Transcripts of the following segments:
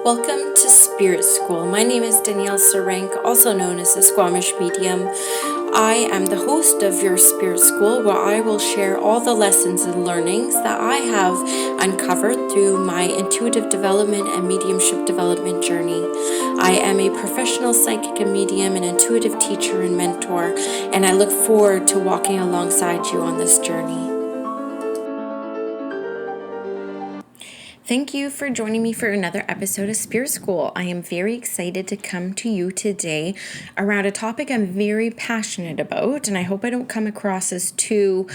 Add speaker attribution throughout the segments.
Speaker 1: Welcome to Spirit School. My name is Danielle Sarank, also known as the Squamish Medium. I am the host of your Spirit School, where I will share all the lessons and learnings that I have uncovered through my intuitive development and mediumship development journey. I am a professional psychic and medium, an intuitive teacher and mentor, and I look forward to walking alongside you on this journey. Thank you for joining me for another episode of Spirit School. I am very excited to come to you today around a topic I'm very passionate about, and I hope I don't come across as too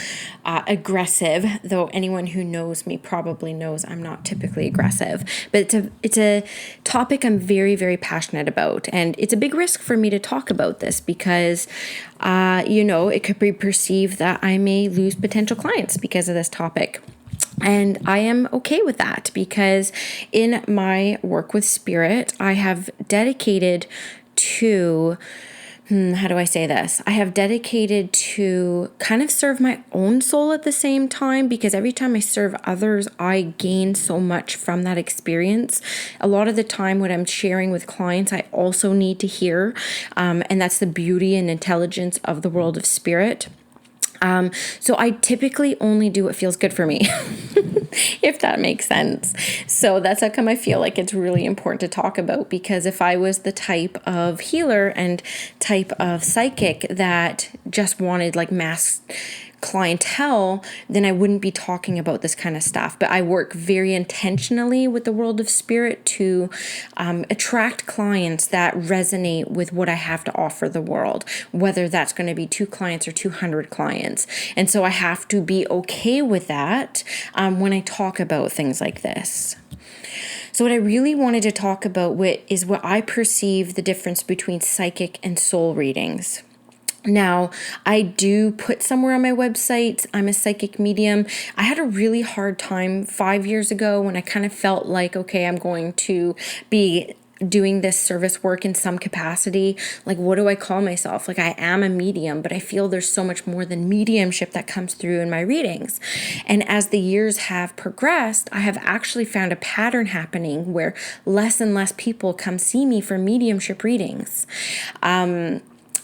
Speaker 1: aggressive, though anyone who knows me probably knows I'm not typically aggressive. But it's a topic I'm very, very passionate about, and it's a big risk for me to talk about this because, it could be perceived that I may lose potential clients because of this topic. And I am okay with that because in my work with spirit, I have dedicated to, I have dedicated to kind of serve my own soul at the same time, because every time I serve others, I gain so much from that experience. A lot of the time what I'm sharing with clients, I also need to hear, and that's the beauty and intelligence of the world of spirit. So I typically only do what feels good for me, if that makes sense. So that's how come I feel like it's really important to talk about, because if I was the type of healer and type of psychic that just wanted like mass clientele, then I wouldn't be talking about this kind of stuff. But I work very intentionally with the world of spirit to attract clients that resonate with what I have to offer the world, whether that's going to be 2 clients or 200 clients. And so I have to be okay with that when I talk about things like this. So what I really wanted to talk about is what I perceive the difference between psychic and soul readings. Now, I do put somewhere on my website, I'm a psychic medium. I had a really hard time 5 years ago when I kind of felt like, okay, I'm going to be doing this service work in some capacity. Like, what do I call myself? Like, I am a medium, but I feel there's so much more than mediumship that comes through in my readings. And as the years have progressed, I have actually found a pattern happening where less and less people come see me for mediumship readings.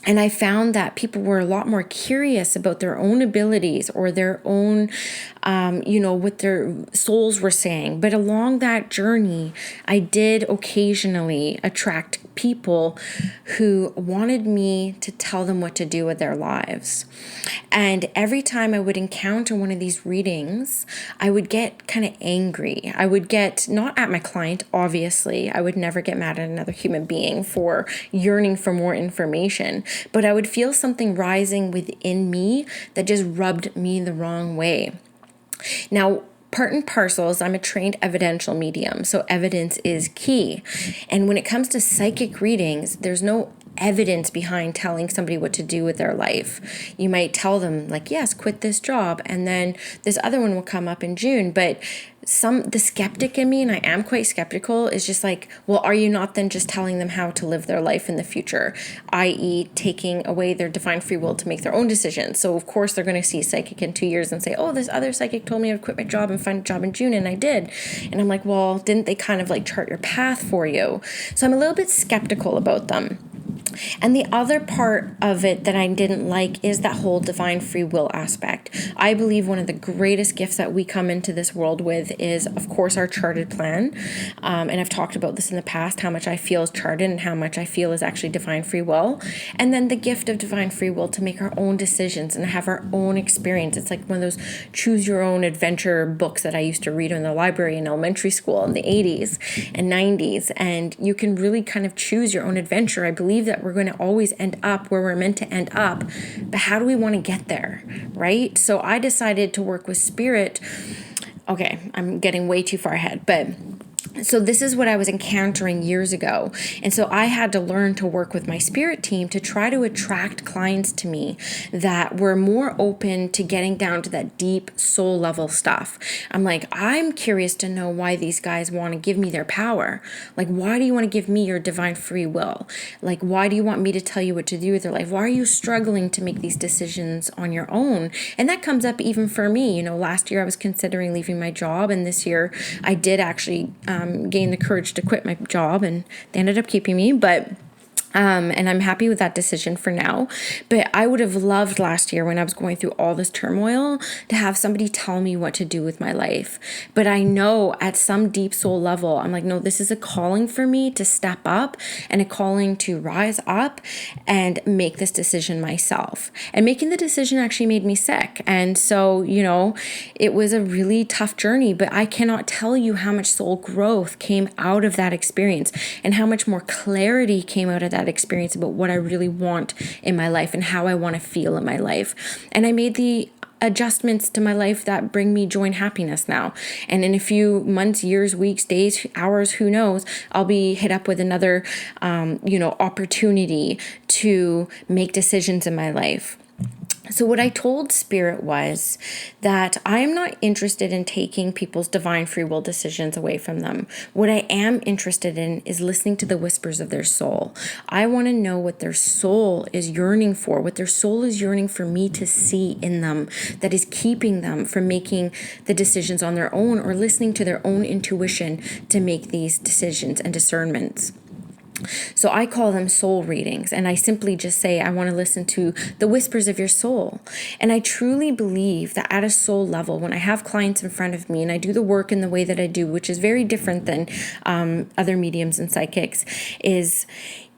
Speaker 1: And I found that people were a lot more curious about their own abilities or their own, what their souls were saying. But along that journey, I did occasionally attract people who wanted me to tell them what to do with their lives. And every time I would encounter one of these readings, I would get kind of angry. I would get, not at my client, obviously. I would never get mad at another human being for yearning for more information. But I would feel something rising within me that just rubbed me the wrong way. Now, part and parcels, I'm a trained evidential medium, so evidence is key. And when it comes to psychic readings, there's no evidence behind telling somebody what to do with their life. You might tell them, like, yes, quit this job, and then this other one will come up in June. But the skeptic in me, and I am quite skeptical, is just like, well, are you not then just telling them how to live their life in the future, i.e. taking away their divine free will to make their own decisions? So of course they're going to see psychic in 2 years and say, oh, this other psychic told me I would quit my job and find a job in June, and I did. And I'm like, well, didn't they kind of like chart your path for you? So I'm a little bit skeptical about them. And the other part of it that I didn't like is that whole divine free will aspect. I believe one of the greatest gifts that we come into this world with is, of course, our charted plan. And I've talked about this in the past, how much I feel is charted and how much I feel is actually divine free will. And then the gift of divine free will to make our own decisions and have our own experience. It's like one of those choose your own adventure books that I used to read in the library in elementary school in the 80s and 90s. And you can really kind of choose your own adventure. I believe that we're going to always end up where we're meant to end up, but how do we want to get there, right? So I decided to work with spirit. Okay, I'm getting way too far ahead, but so this is what I was encountering years ago. And so I had to learn to work with my spirit team to try to attract clients to me that were more open to getting down to that deep soul level stuff. I'm like, I'm curious to know why these guys want to give me their power. Like, why do you want to give me your divine free will? Like, why do you want me to tell you what to do with your life? Why are you struggling to make these decisions on your own? And that comes up even for me. Last year I was considering leaving my job, and this year I did actually gain the courage to quit my job, and they ended up keeping me. And I'm happy with that decision for now. But I would have loved last year, when I was going through all this turmoil, to have somebody tell me what to do with my life. But I know at some deep soul level, I'm like, no, this is a calling for me to step up, and a calling to rise up and make this decision myself. And making the decision actually made me sick. And so, it was a really tough journey, but I cannot tell you how much soul growth came out of that experience, and how much more clarity came out of that experience about what I really want in my life and how I want to feel in my life. And I made the adjustments to my life that bring me joy and happiness now. And in a few months, years, weeks, days, hours, who knows, I'll be hit up with another, opportunity to make decisions in my life. So what I told Spirit was that I'm not interested in taking people's divine free will decisions away from them. What I am interested in is listening to the whispers of their soul. I want to know what their soul is yearning for, what their soul is yearning for me to see in them that is keeping them from making the decisions on their own, or listening to their own intuition to make these decisions and discernments. So I call them soul readings, and I simply just say, I want to listen to the whispers of your soul. And I truly believe that at a soul level, when I have clients in front of me and I do the work in the way that I do, which is very different than other mediums and psychics, is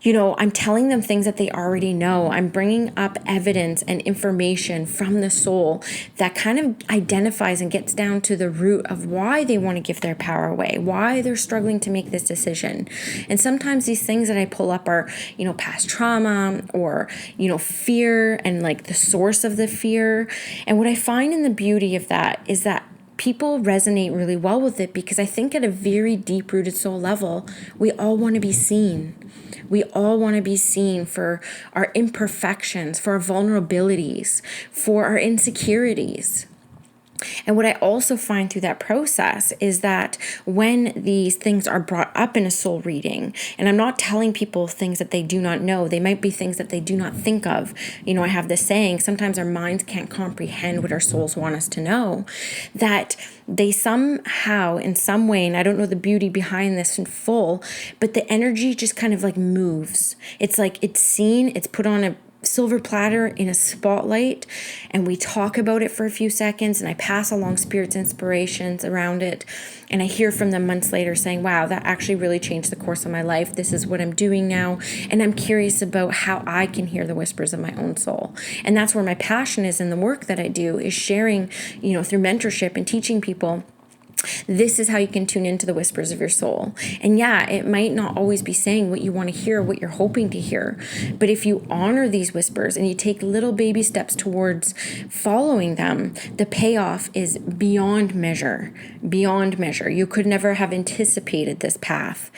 Speaker 1: I'm telling them things that they already know. I'm bringing up evidence and information from the soul that kind of identifies and gets down to the root of why they want to give their power away, why they're struggling to make this decision. And sometimes these things that I pull up are, past trauma, or, fear, and like the source of the fear. And what I find in the beauty of that is that people resonate really well with it, because I think at a very deep-rooted soul level, we all want to be seen. We all want to be seen for our imperfections, for our vulnerabilities, for our insecurities. And what I also find through that process is that when these things are brought up in a soul reading, and I'm not telling people things that they do not know, they might be things that they do not think of. I have this saying, sometimes our minds can't comprehend what our souls want us to know, that they somehow, in some way, and I don't know the beauty behind this in full, but the energy just kind of like moves. It's like it's seen, it's put on a silver platter in a spotlight, and we talk about it for a few seconds, and I pass along Spirit's inspirations around it, and I hear from them months later saying, wow, that actually really changed the course of my life. This is what I'm doing now, and I'm curious about how I can hear the whispers of my own soul. And that's where my passion is in the work that I do, is sharing, through mentorship and teaching people, this is how you can tune into the whispers of your soul. And yeah, it might not always be saying what you want to hear, what you're hoping to hear. But if you honor these whispers and you take little baby steps towards following them, the payoff is beyond measure, beyond measure. You could never have anticipated this path.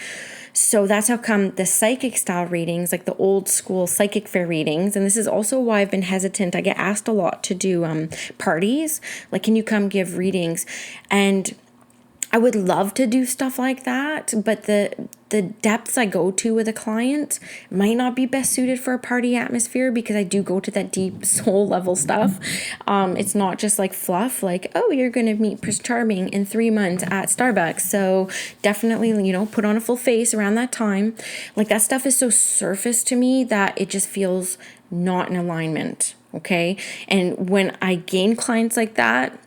Speaker 1: So that's how come the psychic style readings, like the old school psychic fair readings, and this is also why I've been hesitant. I get asked a lot to do parties, like, can you come give readings? And I would love to do stuff like that, but the depths I go to with a client might not be best suited for a party atmosphere, because I do go to that deep soul level stuff. It's not just like fluff, like, oh, you're going to meet Prince Charming in 3 months at Starbucks. So definitely, put on a full face around that time. Like, that stuff is so surface to me that it just feels not in alignment. Okay. And when I gain clients like that,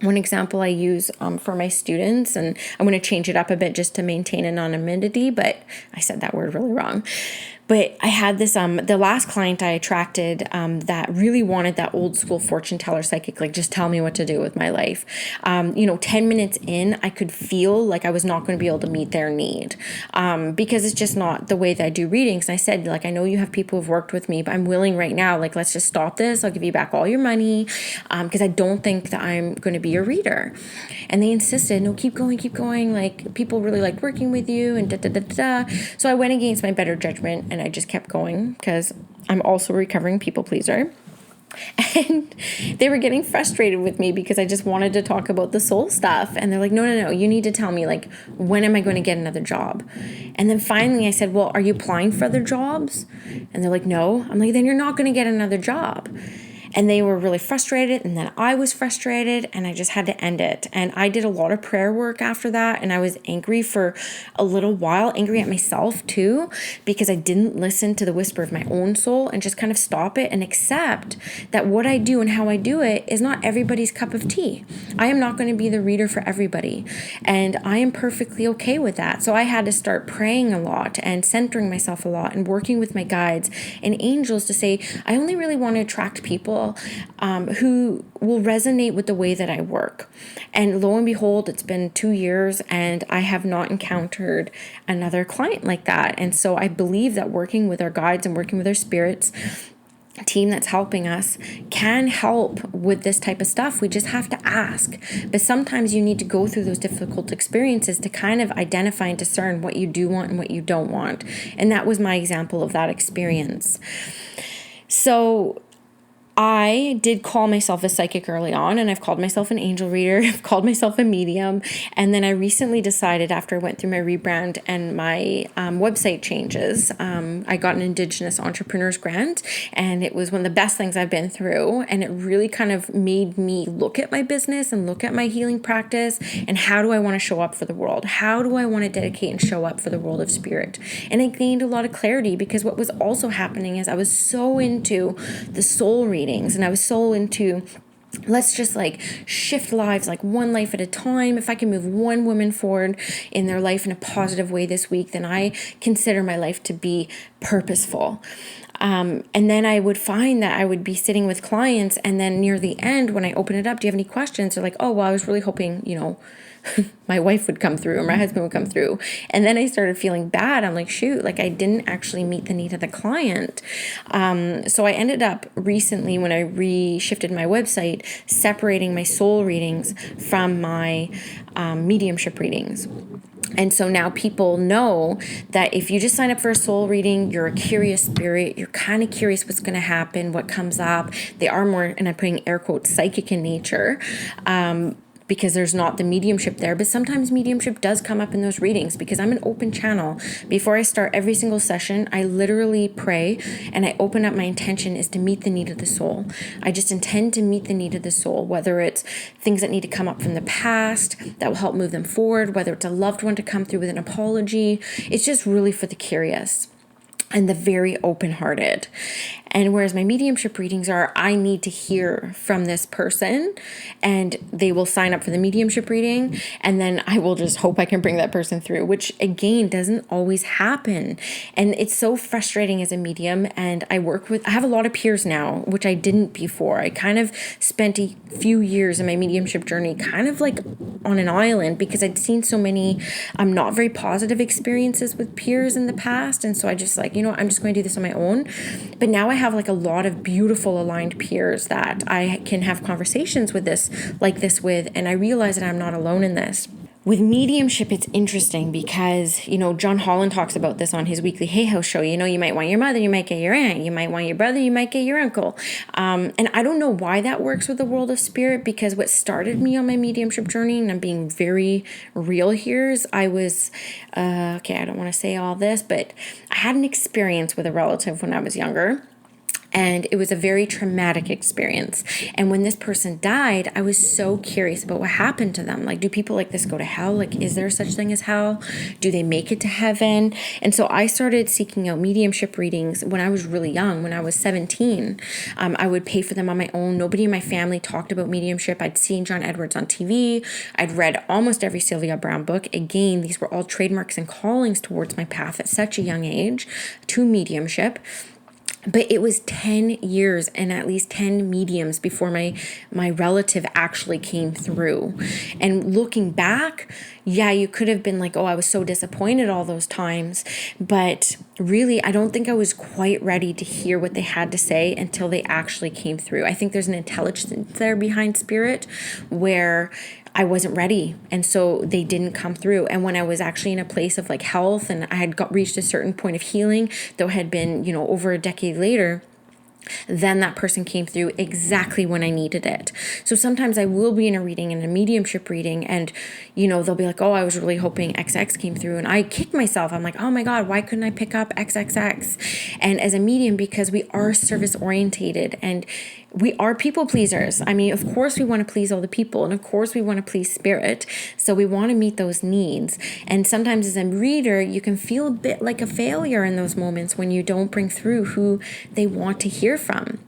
Speaker 1: one example I use for my students, and I'm going to change it up a bit just to maintain anonymity, but I said that word really wrong. But I had this, the last client I attracted that really wanted that old school fortune teller psychic, like, just tell me what to do with my life. 10 minutes in, I could feel like I was not going to be able to meet their need because it's just not the way that I do readings. And I said, like, I know you have people who've worked with me, but I'm willing right now, like, let's just stop this. I'll give you back all your money because I don't think that I'm going to be your reader. And they insisted, no, keep going. Like, people really like working with you and da. So I went against my better judgment, and I just kept going because I'm also a recovering people pleaser. And they were getting frustrated with me because I just wanted to talk about the soul stuff. And they're like, no, you need to tell me, like, when am I going to get another job? And then finally I said, well, are you applying for other jobs? And they're like, no. I'm like, then you're not going to get another job. And they were really frustrated, and then I was frustrated, and I just had to end it. And I did a lot of prayer work after that, and I was angry for a little while, angry at myself too, because I didn't listen to the whisper of my own soul and just kind of stop it and accept that what I do and how I do it is not everybody's cup of tea. I am not going to be the reader for everybody, and I am perfectly okay with that. So I had to start praying a lot and centering myself a lot and working with my guides and angels to say, I only really want to attract people who will resonate with the way that I work. And lo and behold, it's been 2 years and I have not encountered another client like that. And so I believe that working with our guides and working with our spirits team that's helping us can help with this type of stuff. We just have to ask. But sometimes you need to go through those difficult experiences to kind of identify and discern what you do want and what you don't want. And that was my example of that experience. So I did call myself a psychic early on, and I've called myself an angel reader. I've called myself a medium. And then I recently decided, after I went through my rebrand and my website changes, I got an Indigenous Entrepreneurs Grant, and it was one of the best things I've been through. And it really kind of made me look at my business and look at my healing practice and how do I want to show up for the world? How do I want to dedicate and show up for the world of spirit? And I gained a lot of clarity, because what was also happening is I was so into the soul reading. And I was so into, let's just like shift lives, like one life at a time. If I can move one woman forward in their life in a positive way this week, then I consider my life to be purposeful. And then I would find that I would be sitting with clients, and then near the end, when I open it up, do you have any questions? They're like, oh, well, I was really hoping, my wife would come through or my husband would come through. And then I started feeling bad. I'm like, shoot, like I didn't actually meet the need of the client. So I ended up recently, when I reshifted my website, separating my soul readings from my mediumship readings. And so now people know that if you just sign up for a soul reading, you're a curious spirit, you're kind of curious what's going to happen, what comes up. They are more, and I'm putting air quotes, psychic in nature. Because there's not the mediumship there. But sometimes mediumship does come up in those readings, because I'm an open channel. Before I start every single session, I literally pray and I open up. My intention is to meet the need of the soul. I just intend to meet the need of the soul, whether it's things that need to come up from the past that will help move them forward, whether it's a loved one to come through with an apology. It's just really for the curious and the very open-hearted. And whereas my mediumship readings are, I need to hear from this person, and they will sign up for the mediumship reading, and then I will just hope I can bring that person through, which again doesn't always happen. And it's so frustrating as a medium. And I have a lot of peers now, which I didn't before. I kind of spent a few years in my mediumship journey kind of like on an island, because I'd seen so many not very positive experiences with peers in the past. And so I just like, I'm just going to do this on my own. But now I have like a lot of beautiful aligned peers that I can have conversations with with, and I realize that I'm not alone in this. With mediumship, it's interesting because, John Holland talks about this on his weekly Hay House show. You might want your mother, you might get your aunt, you might want your brother, you might get your uncle. And I don't know why that works with the world of spirit, because what started me on my mediumship journey, and I'm being very real here, is I was, I don't want to say all this, but I had an experience with a relative when I was younger. And it was a very traumatic experience. And when this person died, I was so curious about what happened to them. Like, do people like this go to hell? Like, is there such thing as hell? Do they make it to heaven? And so I started seeking out mediumship readings when I was really young, when I was 17. I would pay for them on my own. Nobody in my family talked about mediumship. I'd seen John Edwards on TV. I'd read almost every Sylvia Browne book. Again, these were all trademarks and callings towards my path at such a young age to mediumship. But it was 10 years and at least 10 mediums before my relative actually came through. And looking back, yeah, you could have been like, oh, I was so disappointed all those times. But really, I don't think I was quite ready to hear what they had to say until they actually came through. I think there's an intelligence there behind spirit where I wasn't ready. And so they didn't come through. And when I was actually in a place of like health and I had reached a certain point of healing, though it had been, over a decade later, then that person came through exactly when I needed it. So sometimes I will be in a reading, in a mediumship reading, and, they'll be like, oh, I was really hoping XX came through. And I kick myself. I'm like, oh my God, why couldn't I pick up XXX? And as a medium, because we are service orientated and we are people pleasers. I mean, of course we want to please all the people, and of course we want to please spirit. So we want to meet those needs. And sometimes as a reader, you can feel a bit like a failure in those moments when you don't bring through who they want to hear from.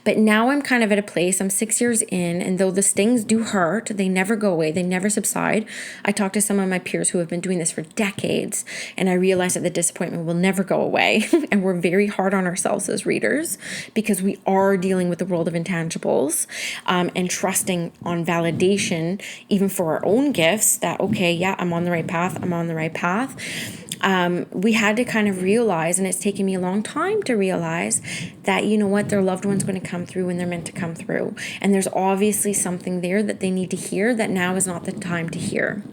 Speaker 1: But now I'm kind of at a place, I'm 6 years in, and though the stings do hurt, they never go away, they never subside. I talk to some of my peers who have been doing this for decades, and I realize that the disappointment will never go away. And we're very hard on ourselves as readers because we are dealing with the world of intangibles, and trusting on validation, even for our own gifts, that, okay, yeah, I'm on the right path, I'm on the right path. We had to kind of realize, and it's taken me a long time to realize, that, you know what, their loved one's going to come through when they're meant to come through. And there's obviously something there that they need to hear that now is not the time to hear.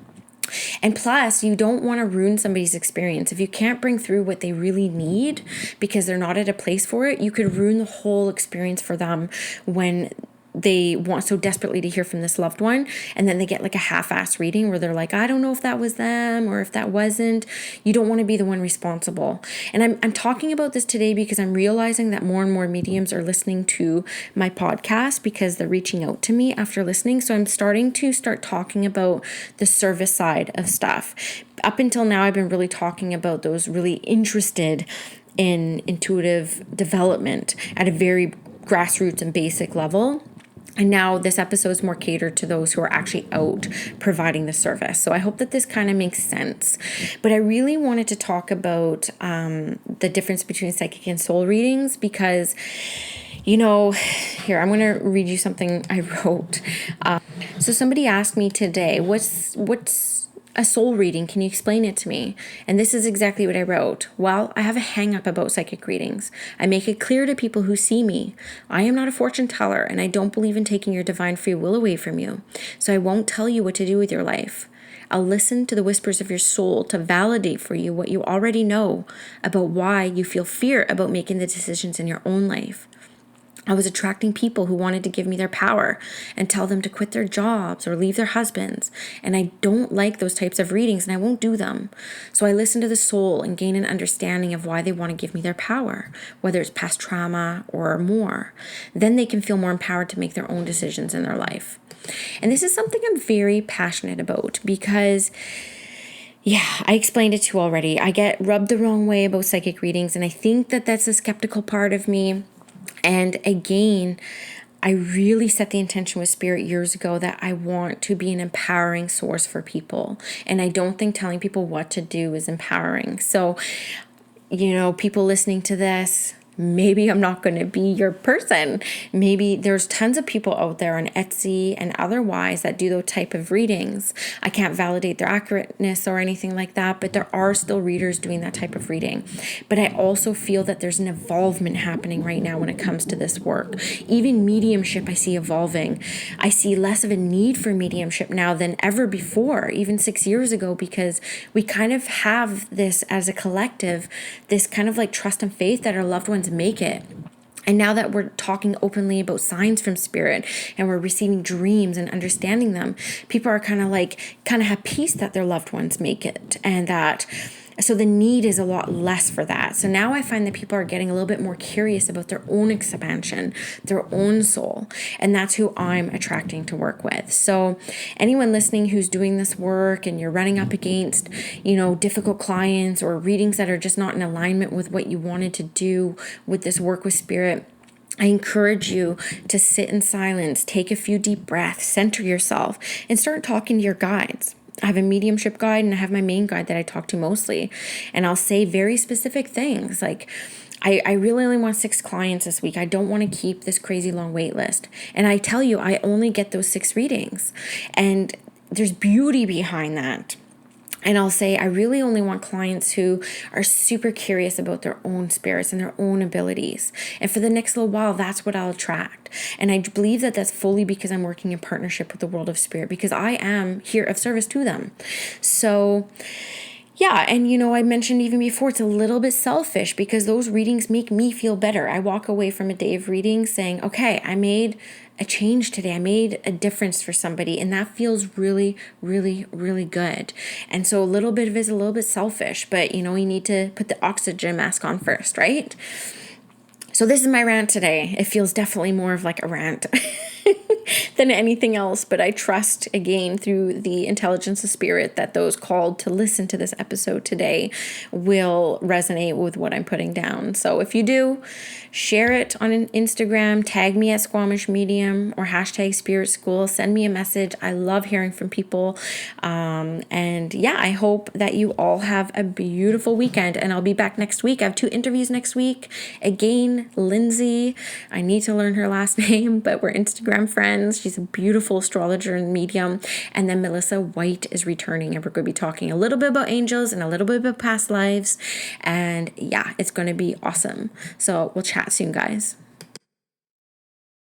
Speaker 1: And plus, you don't want to ruin somebody's experience. If you can't bring through what they really need because they're not at a place for it, you could ruin the whole experience for them when they want so desperately to hear from this loved one, and then they get like a half-ass reading where they're like, I don't know if that was them or if that wasn't. You don't want to be the one responsible. And I'm talking about this today because I'm realizing that more and more mediums are listening to my podcast because they're reaching out to me after listening. So I'm starting to talking about the service side of stuff. Up until now, I've been really talking about those really interested in intuitive development at a very grassroots and basic level. And now this episode is more catered to those who are actually out providing the service. So I hope that this kind of makes sense. But I really wanted to talk about the difference between psychic and soul readings because, you know, here, I'm going to read you something I wrote. So somebody asked me today, what's a soul reading? Can you explain it to me? And this is exactly what I wrote. Well, I have a hang up about psychic readings. I make it clear to people who see me. I am not a fortune teller, and I don't believe in taking your divine free will away from you. So I won't tell you what to do with your life. I'll listen to the whispers of your soul to validate for you what you already know about why you feel fear about making the decisions in your own life. I was attracting people who wanted to give me their power and tell them to quit their jobs or leave their husbands. And I don't like those types of readings, and I won't do them. So I listen to the soul and gain an understanding of why they want to give me their power, whether it's past trauma or more. Then they can feel more empowered to make their own decisions in their life. And this is something I'm very passionate about because, yeah, I explained it to you already. I get rubbed the wrong way about psychic readings, and I think that that's the skeptical part of me. And again, I really set the intention with Spirit years ago that I want to be an empowering source for people. And I don't think telling people what to do is empowering. So, you know, people listening to this, maybe I'm not going to be your person. Maybe there's tons of people out there on Etsy and otherwise that do those type of readings. I can't validate their accurateness or anything like that, but there are still readers doing that type of reading. But I also feel that there's an evolvement happening right now when it comes to this work. Even mediumship, I see evolving. I see less of a need for mediumship now than ever before, even 6 years ago, because we kind of have this as a collective, this kind of like trust and faith that our loved ones make it. And now that we're talking openly about signs from spirit and we're receiving dreams and understanding them, people are kind of have peace that their loved ones make it, and that so the need is a lot less for that. So now I find that people are getting a little bit more curious about their own expansion, their own soul. And that's who I'm attracting to work with. So anyone listening who's doing this work and you're running up against, you know, difficult clients or readings that are just not in alignment with what you wanted to do with this work with spirit, I encourage you to sit in silence, take a few deep breaths, center yourself, and start talking to your guides. I have a mediumship guide and I have my main guide that I talk to mostly. And I'll say very specific things like, I really only want 6 clients this week. I don't want to keep this crazy long wait list. And I tell you, I only get those 6 readings. And there's beauty behind that. And I'll say, I really only want clients who are super curious about their own spirits and their own abilities. And for the next little while, that's what I'll attract. And I believe that that's fully because I'm working in partnership with the world of spirit, because I am here of service to them. So yeah, and you know, I mentioned even before, it's a little bit selfish because those readings make me feel better. I walk away from a day of reading saying, okay, I made a change today. I made a difference for somebody, and that feels really, really, really good. And so a little bit of it is a little bit selfish, but you know, you need to put the oxygen mask on first, right? So this is my rant today. It feels definitely more of like a rant than anything else, but I trust again through the intelligence of spirit that those called to listen to this episode today will resonate with what I'm putting down. So if you do, share it on Instagram, tag me at Squamish Medium or hashtag Spirit School, send me a message. I love hearing from people. And yeah, I hope that you all have a beautiful weekend, and I'll be back next week. I have 2 interviews next week. Again, Lindsay, I need to learn her last name, but we're Instagram friends. She's a beautiful astrologer and medium. And then Melissa White is returning, and we're going to be talking a little bit about angels and a little bit about past lives. And yeah, it's going to be awesome. So we'll chat soon, guys.